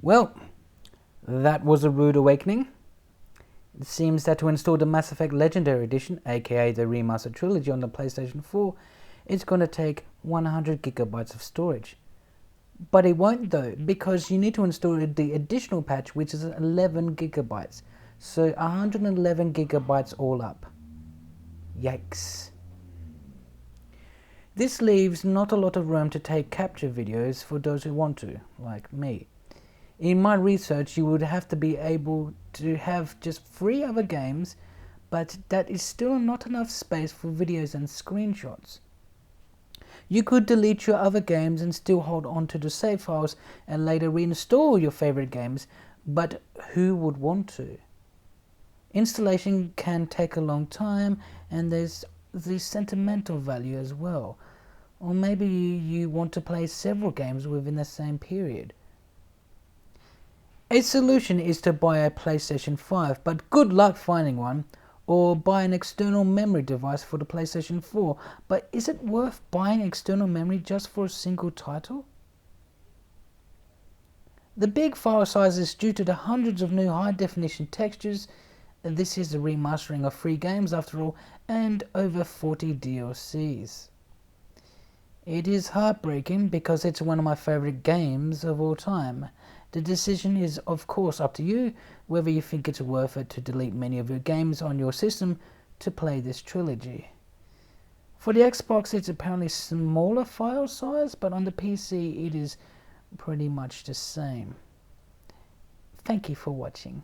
Well, that was a rude awakening. It seems that to install the Mass Effect Legendary Edition, aka the Remastered Trilogy on the PlayStation 4, it's going to take 100 gigabytes of storage. But it won't though, because you need to install the additional patch, which is 11 gigabytes. So 111 gigabytes all up. Yikes. This leaves not a lot of room to take capture videos for those who want to, like me. In my research, you would have to be able to have just 3 other games, but that is still not enough space for videos and screenshots. You could delete your other games and still hold on to the save files and later reinstall your favorite games, but who would want to? Installation can take a long time, and there's the sentimental value as well. Or maybe you want to play several games within the same period. A solution is to buy a PlayStation 5, but good luck finding one, or buy an external memory device for the PlayStation 4. But is it worth buying external memory just for a single title? The big file size is due to the hundreds of new high-definition textures. This is a remastering of 3 games after all, and over 40 DLCs. It is heartbreaking because it's one of my favorite games of all time. The decision is of course up to you, whether you think it's worth it to delete many of your games on your system to play this trilogy. For the Xbox it's apparently smaller file size, but on the PC it is pretty much the same. Thank you for watching.